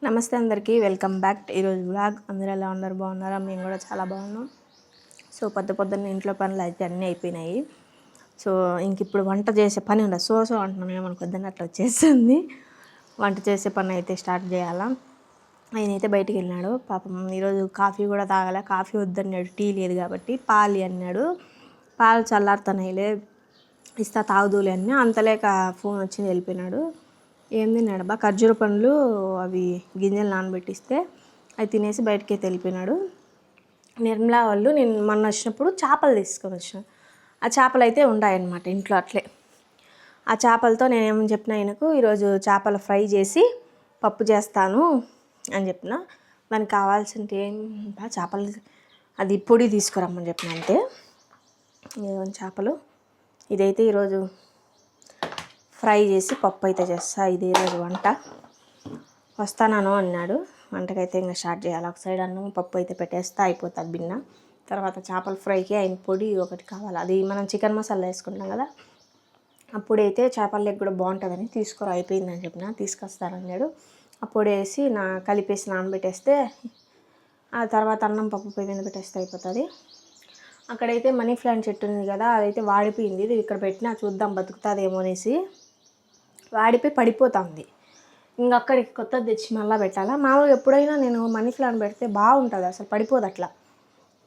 నమస్తే అందరికీ, welcome back. ఈరోజు వ్లాగ్. అందరూ ఎలా ఉన్నారు? బాగున్నారా? మేము కూడా చాలా బాగున్నాం. సో పొద్దున్న ఇంట్లో పనులు అయితే అన్నీ అయిపోయినాయి. సో ఇంక ఇప్పుడు వంట చేసే పని ఉండదు. సో అంటున్నాను ఏమనుకోద్దని అట్లా వచ్చేస్తుంది. వంట చేసే పని అయితే స్టార్ట్ చేయాలా. ఆయన అయితే బయటికి వెళ్ళినాడు పాపం. ఈరోజు కాఫీ కూడా తాగాల. కాఫీ వద్దన్నాడు, టీ లేదు కాబట్టి పాలు అన్నాడు. పాలు చల్లారుతున్నాయిలే, ఇస్తా తాగుదూలే అన్నీ. అంతలేక ఫోన్ వచ్చింది, వెళ్ళిపోయినాడు. ఏం తిన్నాడు బా? ఖర్జూర పండ్లు అవి గింజలు నానబెట్టిస్తే అవి తినేసి బయటకి వెళ్ళిపోయినాడు. నిర్మలా వాళ్ళు నేను మొన్న వచ్చినప్పుడు చేపలు తీసుకొని వచ్చిన. ఆ చేపలు అయితే ఉన్నాయన్నమాట ఇంట్లో అట్లే. ఆ చేపలతో నేను ఏమని చెప్పిన ఆయనకు, ఈరోజు చేపల ఫ్రై చేసి పప్పు చేస్తాను అని చెప్పిన. దానికి కావాల్సింది ఏం బా? చేపలు అది పొడి తీసుకురమ్మని చెప్పిన. అంతే చేపలు. ఇదైతే ఈరోజు ఫ్రై చేసి పప్పు అయితే చేస్తా. ఇది ఈరోజు వంట. వస్తాను అన్నాడు. వంటకైతే ఇంకా స్టార్ట్ చేయాలి. ఒక సైడ్ అన్నం పప్పు అయితే పెట్టేస్తా, అయిపోతుంది బిన్న. తర్వాత చేపల ఫ్రైకి ఆయన పొడి ఒకటి కావాలి. అది మనం చికెన్ మసాలా వేసుకుంటాం కదా, అప్పుడైతే చేపల లెగ్ కూడా బాగుంటుందని తీసుకురా, అయిపోయిందని చెప్పిన. తీసుకొస్తానన్నాడు. ఆ పొడి వేసి కలిపేసి నానబెట్టేస్తే ఆ తర్వాత అన్నం పప్పు పొయ్యి మీద పెట్టేస్తే అయిపోతుంది. అక్కడైతే మనీ ప్లాంట్ చెట్టు ఉంది కదా, అదైతే వాడిపోయింది. ఇది ఇక్కడ పెట్టినా చూద్దాం బతుకుతుందేమో అనేసి. వాడిపోయి పడిపోతుంది. ఇంకా అక్కడికి కొత్తది తెచ్చి మళ్ళీ పెట్టాలా. మామూలుగా ఎప్పుడైనా నేను మనీ ప్లాంట్ పెడితే బాగుంటుంది, అసలు పడిపోదు. అట్లా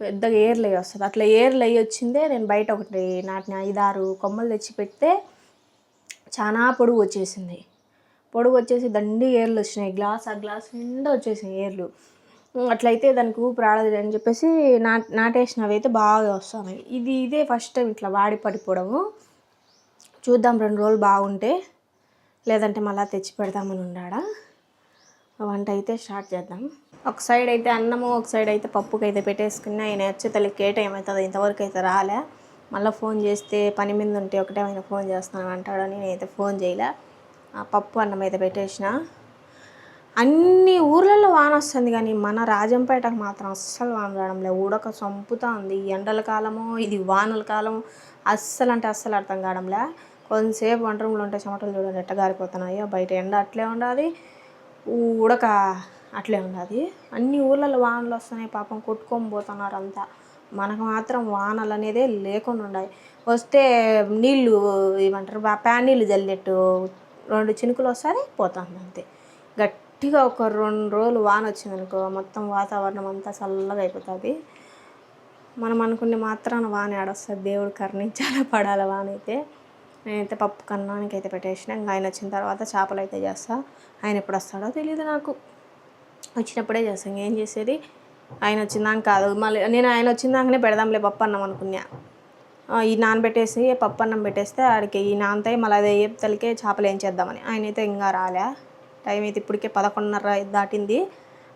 పెద్దగా ఏర్లు అయ్యి వస్తుంది. అట్లా ఏర్లు అయ్యి వచ్చిందే నేను బయట ఒకటి నాటిన 5-6 కొమ్మలు తెచ్చి పెడితే చాలా పొడుగు వచ్చేసింది. పొడుగు వచ్చేసి దండి ఏర్లు వచ్చినాయి. ఆ గ్లాస్ నిండా వచ్చేసినాయి ఏర్లు. అట్లయితే దానికి ఊపిరి ఆడదు అని చెప్పేసి నాటేసినవి అయితే బాగా వస్తున్నాయి. ఇదే ఫస్ట్ టైం ఇట్లా వాడి పడిపోవడము. చూద్దాం 2 రోజులు బాగుంటే, లేదంటే మళ్ళీ తెచ్చి పెడదామని ఉన్నాడా. వంట అయితే స్టార్ట్ చేద్దాం. ఒక సైడ్ అయితే అన్నము, ఒక సైడ్ అయితే పప్పుకి అయితే పెట్టేసుకుని ఆయన వచ్చే తల్లికి ఏ టైం అవుతుంది, ఇంతవరకు అయితే రాలే. మళ్ళీ ఫోన్ చేస్తే పని మీద ఉంటే ఒకటేమైనా ఫోన్ చేస్తాను అంటాడని నేనైతే ఫోన్ చేయలే. పప్పు అన్నం అయితే పెట్టేసిన. అన్ని ఊర్లలో వాన వస్తుంది కానీ మన రాజంపేటకు మాత్రం అస్సలు వాన రావడం లేదు. ఉడక చంపుతా ఉంది. ఎండల కాలము ఇది, వానల కాలము. అస్సలు అంటే అస్సలు అర్థం కావడంలే. కొంతసేపు వంట రూమ్లో ఉంటే చెమటలు చూడండి ఎట్ట గారిపోతున్నాయో. బయట ఎండ అట్లే ఉండాలి, ఉడక అట్లే ఉండాలి. అన్ని ఊర్లలో వానలు వస్తున్నాయి, పాపం కొట్టుకొని పోతున్నారు అంతా. మనకు మాత్రం వానలు అనేదే లేకుండా ఉన్నాయి. వస్తే నీళ్ళు ఏమంటారు, ప్యాన్ నీళ్ళు జల్లినట్టు 2 చినుకులు వస్తుంది, పోతుంది అంతే. గట్టిగా ఒక 2 రోజులు వాన వచ్చిందనుకో, మొత్తం వాతావరణం అంతా చల్లగా అయిపోతుంది. మనం అనుకునే మాత్రాన వాన ఆడొస్తుంది. దేవుడు కరుణించాల పడాలి వాన అయితే. నేనైతే పప్పు కన్నానికి అయితే పెట్టేసిన. ఇంకా ఆయన వచ్చిన తర్వాత చేపలు అయితే చేస్తా. ఆయన ఎప్పుడు వస్తాడో తెలియదు నాకు. వచ్చినప్పుడే చేస్తాను. ఇంకేం చేసేది, ఆయన వచ్చిందాక కాదు. మళ్ళీ నేను ఆయన వచ్చిందాకనే పెడదాంలే పప్పు అన్నం అనుకున్నా. ఈ నానబెట్టేసి పప్పు అన్నం పెట్టేస్తే ఆడికి ఈ నానతాయి. మళ్ళీ అదే తలికే చేపలు ఏం చేద్దామని. ఆయన అయితే ఇంకా రాలే. టైం అయితే ఇప్పటికే 11:30 దాటింది.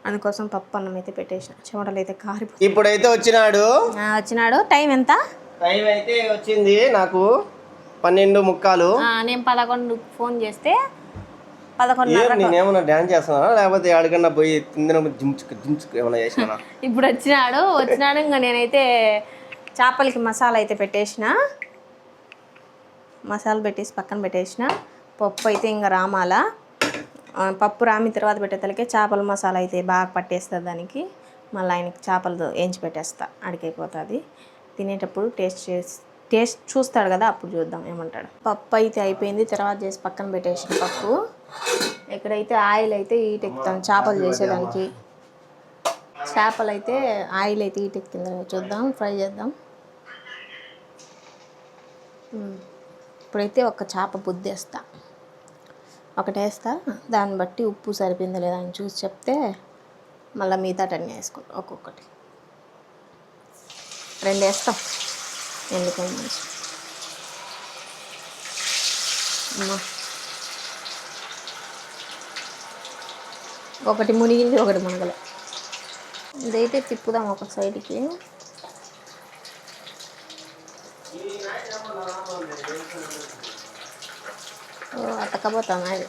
అందుకోసం పప్పు అన్నం అయితే పెట్టేసిన. చెమటలు అయితే కారిపోయి ఇప్పుడైతే వచ్చినాడు. టైం ఎంత? టైం అయితే వచ్చింది నాకు 12:45. నేను 11 ఫోన్ చేస్తే 11:30. నేనేమన్నా డ్యాన్స్ చేస్తున్నానా, లేకపోతే ఎక్కడికన్నా పోయి తిందిన జించుకు ఏమన్నా చేసినా? ఇప్పుడు వచ్చినాడు. ఇంకా నేనైతే చేపలకి మసాలా అయితే పెట్టేసిన. మసాలా పెట్టేసి పక్కన పెట్టేసిన. పప్పు అయితే ఇంకా రామాల. పప్పు రామిన తర్వాత పెట్టేతలకే చేపల మసాలా అయితే బాగా పట్టేస్తుంది దానికి. మళ్ళీ ఆయనకి చేపలు వేయించి పెట్టేస్తా, అడిగైపోతుంది. తినేటప్పుడు టేస్ట్ చూస్తాడు కదా, అప్పుడు చూద్దాం ఏమంటాడు. పప్పు అయితే అయిపోయింది. తర్వాత చేసి పక్కన పెట్టేసిన పప్పు. ఎక్కడైతే ఆయిల్ అయితే హీట్ ఎక్కుతాను చేపలు చేసేదానికి. చేపలు అయితే ఆయిల్ అయితే హీట్ ఎక్కింది. చూద్దాం, ఫ్రై చేద్దాం. ఇప్పుడైతే ఒక చేప బుద్దేస్తా, ఒకటేస్తా. దాన్ని బట్టి ఉప్పు సరిపోయిందో లేదా అని చూసి చెప్తే మళ్ళీ మిగతాటన్నీ వేసుకుంటాం. ఒక్కొక్కటి 2 వేస్తాం. ఎందుకని మంచి ఒకటి మునిగింది, ఒకటి మునగలే. ఇదైతే తిప్పుదాం ఒక సైడ్కి. అతకపోతాం అది.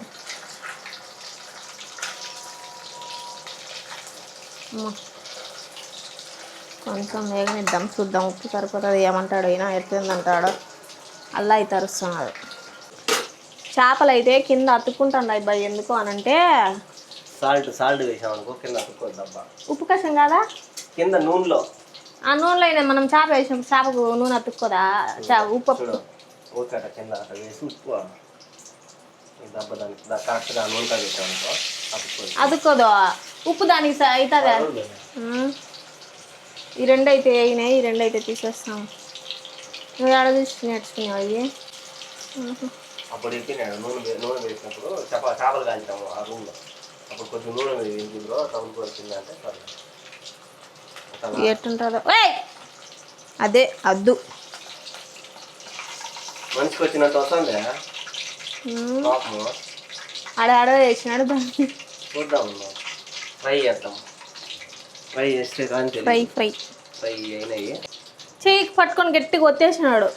కొంచెం వేగనిద్దాం, చూద్దాం ఉప్పు సరిపోతుంది ఏమంటాడో. అయినా ఎట్లుందంటాడో. అలా అయితే అరుస్తున్నారు. చేపలు అయితే కింద అతుక్కుంటున్నాయి. ఎందుకు అనంటే సాల్ట్ వేసామనుకో కింద అతుక్కోదు డబ్బా. ఉప్పు కషం కాదా? కింద నూనెలో ఆ నూనెలో అయినా మనం చేప వేసినప్పుడు చేపకు నూనె అతుక్కోదా? ఉప్పు ఊరికట కింద అట్లా వేసి ఉప్పు డబ్బా దానికి కరెక్ట్గా నూనె వేసామనుకో అతుక్కోదు. అతుక్కోదు. ఉప్పు దానికి అవుతుందా? ఈ రెండు అయితే అయినాయి, ఈ రెండు అయితే తీసేస్తాం. నువ్వు ఆడ చూసి నేర్చుకున్నావు అవి. అప్పుడు ఎక్కినాడు నూనె వేసినప్పుడు చేపలు కాల్చాము ఆ రూమ్లో. అప్పుడు కొంచెం నూనె వేసిందో తగులుకోవాల్సింది అంటే ఎట్టుంటుందో అదే అద్దు మనిషికి వచ్చినంత వస్తుంది. ఆడ వేసినాడు దాన్ని. చూద్దాం, ఫ్రై చేద్దాం. ఫ్రై చేస్తే కానీ ఫ్రై అయినాయి. చెయ్యికి పట్టుకొని గట్టిగా వచ్చేసినాడు.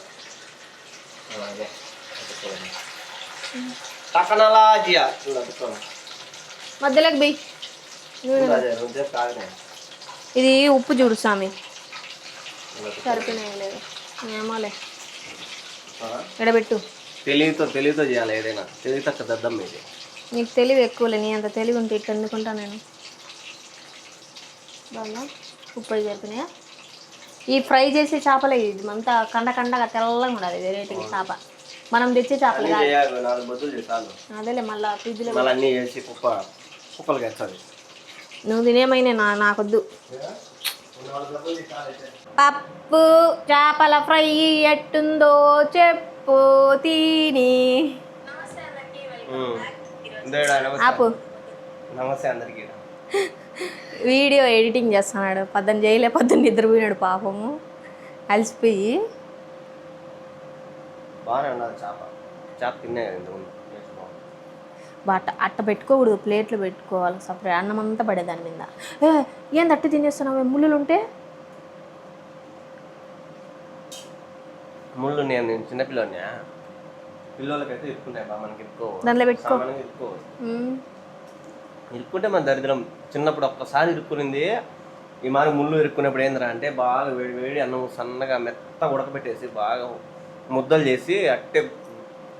మధ్యలోకి బెయ్యి. ఇది ఉప్పు చూడు స్వామి, సరిపోయినాయి లేదు ఏమోలే. ఎడబెట్టు. తెలివితో చేయాలి ఏదైనా. తెలివి తక్కువ దద్దం ఇది. నీకు తెలివి ఎక్కువలే, నీ అంత తెలివి ఉంటే ఇట్లా ఎందుకుంటా నేను. బాగా ఉప్పు సరిపోయినాయా? ఈ ఫ్రై చేసే చేపలే ఇది అంతా కండగా తెల్లగా ఉండదు. వెరైటీ చేప మనం తెచ్చే చేపలు అదేలే. మళ్ళీ ఫ్రిడ్జ్లో నువ్వు తినేమైనా నాకొద్దు. పప్పు చేపల ఫ్రై ఎట్టుందో చెప్పు తిని. ఆపు. నమస్తే అందరికీ. వీడియో ఎడిటింగ్ చేస్తున్నాడు. పొద్దున్న నిద్రపోయినాడు పాపము, అలసిపోయి. బాగానే ఉన్నది చేప తినే అట్ట పెట్టుకోకూడదు, ప్లేట్లు పెట్టుకోవాలి సపరేట్. అన్నం అంతా పడే దాని మీద. ఏంది అట్టు తినేస్తున్నావు? ముళ్ళులు ఉంటే ముళ్ళు నేను చిన్నపిల్లని పిల్లలకైతే ఇరుక్కున్నాయి. మనకి దాంట్లో పెట్టుకో. ఇరుక్కుంటే మన దరిద్రం. చిన్నప్పుడు ఒక్కసారి ఇరుక్కునింది. ఈ మారి ముళ్ళు ఇరుక్కున్నప్పుడు ఏందిరా అంటే బాగా వేడి అన్నం సన్నగా మెత్త ఉడకబెట్టేసి బాగా ముద్దలు చేసి అట్టే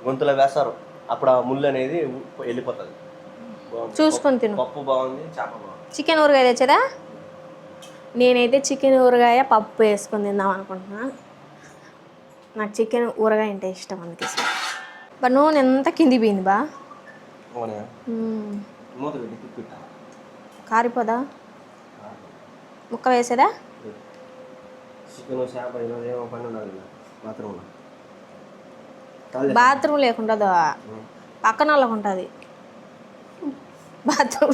గొంతులో వేస్తారు. అప్పుడు ఆ ముళ్ళు అనేది వెళ్ళిపోతుంది. చూసుకొని తిను. పప్పు బాగుంది, చేప బాగుంది. చికెన్ ఊరగాయ తెచ్చదా? నేనైతే చికెన్ ఊరగాయ పప్పు వేసుకొని తిందాం అనుకుంటున్నా. నాకు చికెన్ ఊరగాయ అంటే ఇష్టం, అందుకే. నూనె ఎంత కింది పోయింది బా. కారిపోదా? ముక్క వేసేదా? బాత్రూమ్ లేకుంటుందో పక్కన వాళ్ళకు ఉంటుంది బాత్రూమ్.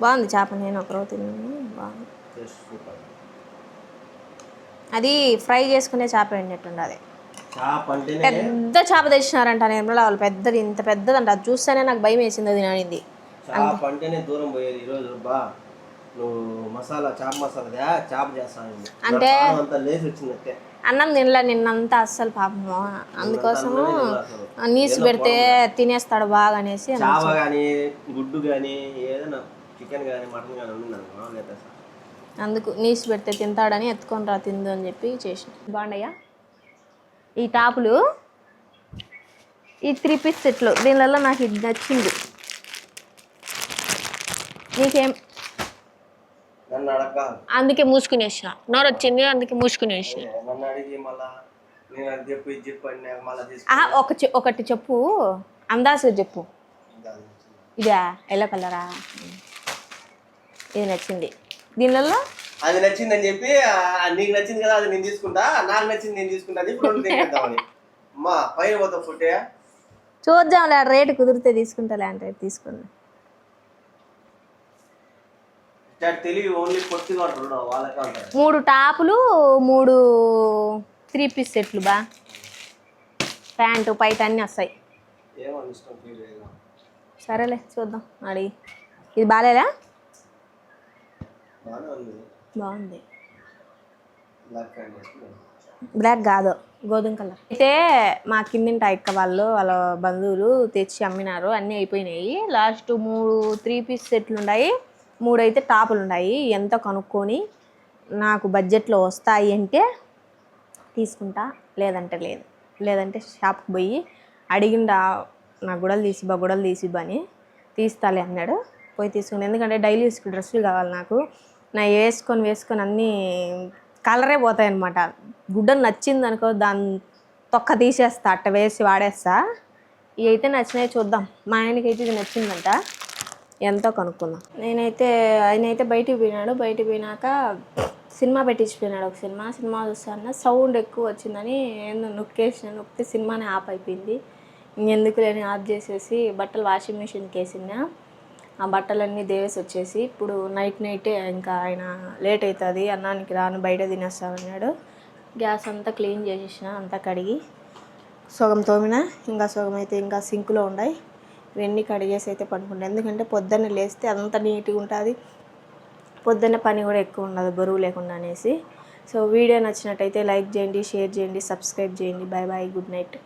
బాగుంది చేప. నేను ఒకరోజు తిన్నాను, బాగుంది. అది ఫ్రై చేసుకునే చేప ఏంటంటుండది. పెద్ద చేప తెచ్చినారంట నిర్మలా వాళ్ళు. పెద్దది, ఇంత పెద్దదంట. అది చూస్తేనే నాకు భయం వేసింది. అది నానింది. దూరం పోయేది ఈరోజు బా. నువ్వు చేప మసాలా చేప చేస్తాను అంటే అన్నం తినలే నిన్నంతా అస్సలు పాపము. అందుకోసము నీసు పెడితే తినేస్తాడు బాగా అనేసి. చేప కానీ గుడ్డు కానీ ఏదైనా చికెన్ కానీ మటన్ కానీ ఉంది అందుకు నీసు పెడితే తింటాడని ఎత్తుకొని రా తిందు అని చెప్పి చేసిన. బాగున్నాయా ఈ టాపులు? ఈ 3 పీస్ సెట్లు. దీనివల్ల నాకు ఇది నచ్చింది. నీకేం? అందుకే మూసుకుని వేసిన. నోరు వచ్చింది అందుకే మూసుకుని వేసిన. ఒకటి చెప్పు, అందాజ చెప్పు. ఇదా ఎల్లో కలరా? ఇది నచ్చింది. దీనివల్ల అది నచ్చిందని చెప్పి నీకు నచ్చింది కదా అది నేను తీసుకుంటా, నాకు నచ్చింది నేను తీసుకుంటా. అమ్మా పైన పోతా ఫుట్టే చూద్దాంలే. రేటు కుదిరితే తీసుకుంటాలే అంటే తీసుకున్నా. తెలివి ఓన్లీ పొట్టిగా 3 టాపులు, 3 3 పీస్ సెట్లు బా. ప్యాంటు పైట అన్నీ వస్తాయి. సరేలే చూద్దాం అడిగి. ఇది బాగాలేదా? బాగుంది. బ్లాక్ కాదు, గోధుమ కలర్. అయితే మా కిందింటి అక్క వాళ్ళ బంధువులు తెచ్చి అమ్మినారు. అన్నీ అయిపోయినాయి. లాస్ట్ 3 3 పీస్ సెట్లు ఉన్నాయి. 3 అయితే టాపులు ఉన్నాయి. ఎంత కనుక్కొని నాకు బడ్జెట్లో వస్తాయి అంటే తీసుకుంటా, లేదంటే లేదు. లేదంటే షాప్కి పోయి అడిగిండా నా గుడలు తీసిబ్బా అని. తీస్తాలే అన్నాడు. పోయి తీసుకుని, ఎందుకంటే డైలీ యూస్కి డ్రెస్సులు కావాలి నాకు. నా వేసుకొని అన్నీ కలరే పోతాయి అనమాట. గుడ్డలు నచ్చింది అనుకో దాన్ని తొక్క తీసేస్తా, అట్ట వేసి వాడేస్తా. ఇవి అయితే నచ్చినాయి, చూద్దాం. మా ఆయనకైతే ఇది నచ్చిందంట, ఎంతో కనుక్కుందాం. ఆయనైతే బయటికి పోయినాడు. బయటికి పోయినాక సినిమా పెట్టించిపోయినాడు. ఒక సినిమా చూస్తాను. సౌండ్ ఎక్కువ వచ్చిందని ఏందో నొక్కితే సినిమానే ఆఫ్ అయిపోయింది. ఇంకెందుకు లేని ఆఫ్ చేసేసి బట్టలు వాషింగ్ మిషన్కి వేసినా. ఆ బట్టలన్నీ దేవేసి వచ్చేసి ఇప్పుడు నైటే ఇంకా ఆయన లేట్ అవుతుంది, అన్నానికి రాను బయట తినేస్తానన్నాడు. గ్యాస్ అంతా క్లీన్ చేసేసిన, అంతా కడిగి సగం తోమిన, ఇంకా సగం అయితే ఇంకా సింక్లో ఉన్నాయి. ఇవన్నీ కడిగేసి అయితే పడుకుంటాను. ఎందుకంటే పొద్దున్నే లేస్తే అంత నీట్గా ఉంటుంది, పొద్దున్న పని కూడా ఎక్కువ ఉండదు బరువు లేకుండా అనేసి. సో వీడియో నచ్చినట్టయితే లైక్ చేయండి, షేర్ చేయండి, సబ్స్క్రైబ్ చేయండి. Bye bye, good night.